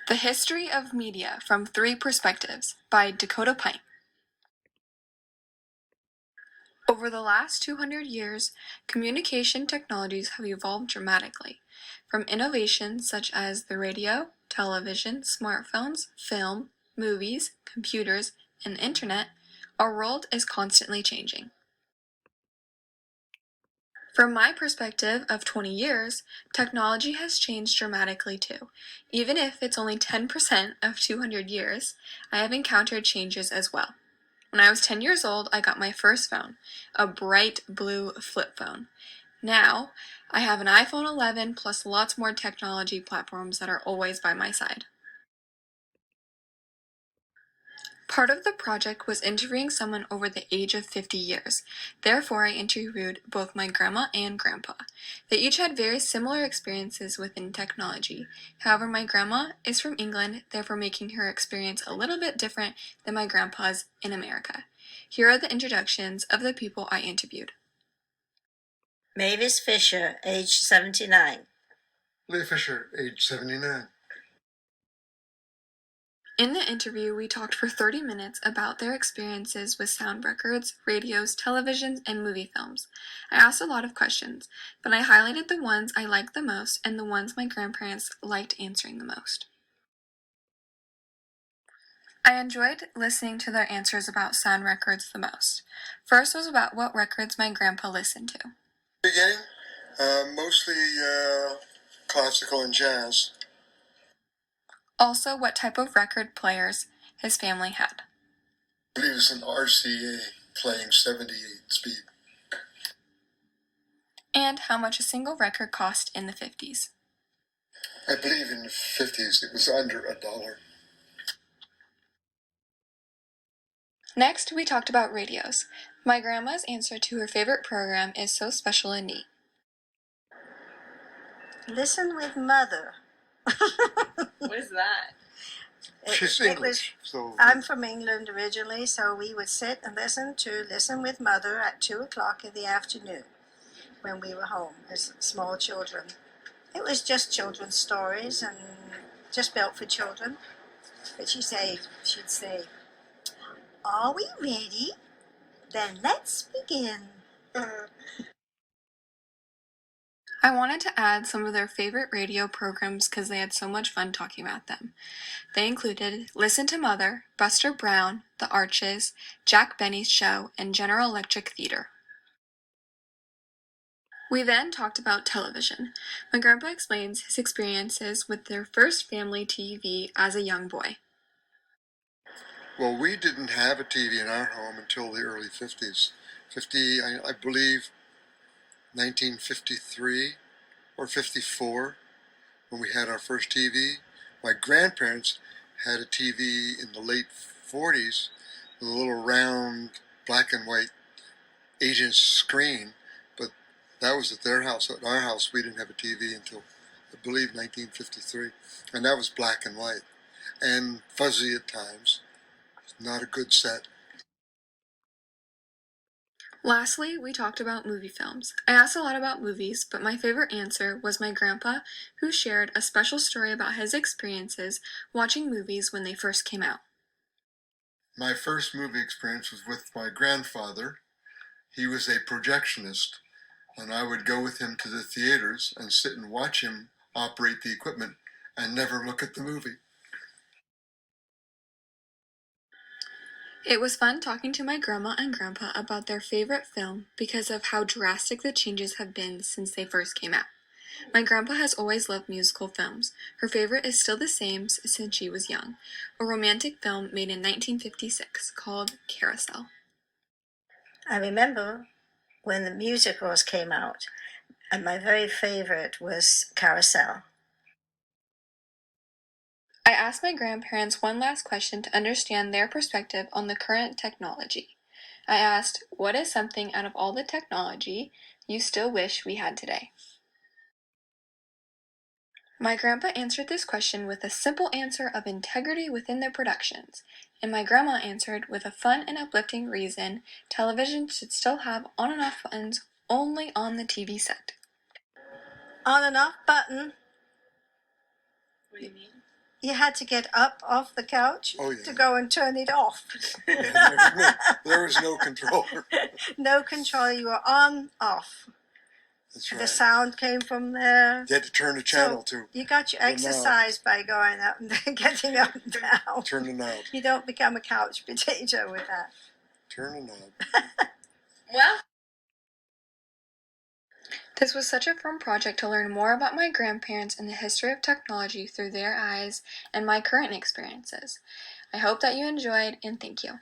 The History of Media from Three Perspectives by Dakota Pine. Over the last 200 years, communication technologies have evolved dramatically. From innovations such as the radio, television, smartphones, film, movies, computers, and internet, our world is constantly changing. From my perspective of 20 years, technology has changed dramatically too. Even if it's only 10% of 200 years, I have encountered changes as well. When I was 10 years old, I got my first phone, a bright blue flip phone. Now, I have an iPhone 11 plus lots more technology platforms that are always by my side. Part of the project was interviewing someone over the age of 50 years. Therefore, I interviewed both my grandma and grandpa. They each had very similar experiences within technology. However, my grandma is from England, therefore making her experience a little bit different than my grandpa's in America. Here are the introductions of the people I interviewed. Mavis Fisher, age 79. Lee Fisher, age 79. In the interview, we talked for 30 minutes about their experiences with sound records, radios, televisions, and movie films. I asked a lot of questions, but I highlighted the ones I liked the most and the ones my grandparents liked answering the most. I enjoyed listening to their answers about sound records the most. First was about what records my grandpa listened to. Beginning, mostly classical and jazz. Also, what type of record players his family had. I believe it was an RCA playing 78 speed. And how much a single record cost in the 50s. I believe in the 50s it was under $1. Next, we talked about radios. My grandma's answer to her favorite program is so special and neat. Listen with Mother. What is that? She's English, so I'm from England originally, so we would sit and listen with Mother at 2 o'clock in the afternoon when we were home as small children. It was just children's stories and just built for children. But she'd say, "Are we ready? Then let's begin." I wanted to add some of their favorite radio programs because they had so much fun talking about them. They included Listen to Mother, Buster Brown, The Arches, Jack Benny's Show, and General Electric Theater. We then talked about television. My grandpa explains his experiences with their first family TV as a young boy. Well, we didn't have a TV in our home until the early 50s. I believe 1953 or 54 when we had our first TV. My grandparents had a TV in the late 40s with a little round black and white 8-inch screen, but that was at their house. At our house, we didn't have a TV until, I believe, 1953, and that was black and white and fuzzy at times. Not a good set. Lastly, we talked about movie films. I asked a lot about movies, but my favorite answer was my grandpa, who shared a special story about his experiences watching movies when they first came out. My first movie experience was with my grandfather. He was a projectionist, and I would go with him to the theaters and sit and watch him operate the equipment and never look at the movie. It was fun talking to my grandma and grandpa about their favorite film because of how drastic the changes have been since they first came out. My grandpa has always loved musical films. Her favorite is still the same since she was young, a romantic film made in 1956 called Carousel. I remember when the musicals came out, and my very favorite was Carousel. I asked my grandparents one last question to understand their perspective on the current technology. I asked, what is something out of all the technology you still wish we had today? My grandpa answered this question with a simple answer of integrity within their productions, and my grandma answered with a fun and uplifting reason television should still have on and off buttons only on the TV set. On and off button. What do you mean? You had to get up off the couch Oh, yeah. to go and turn it off. Yeah, there was no control. No control. You were on, off. That's The right. sound came from there. You had to turn the channel too. You got your The knob. exercise by going up and getting up and down. Turn the knob. You don't become a couch potato with that. Turn the knob. Well, this was such a fun project to learn more about my grandparents and the history of technology through their eyes and my current experiences. I hope that you enjoyed, and thank you.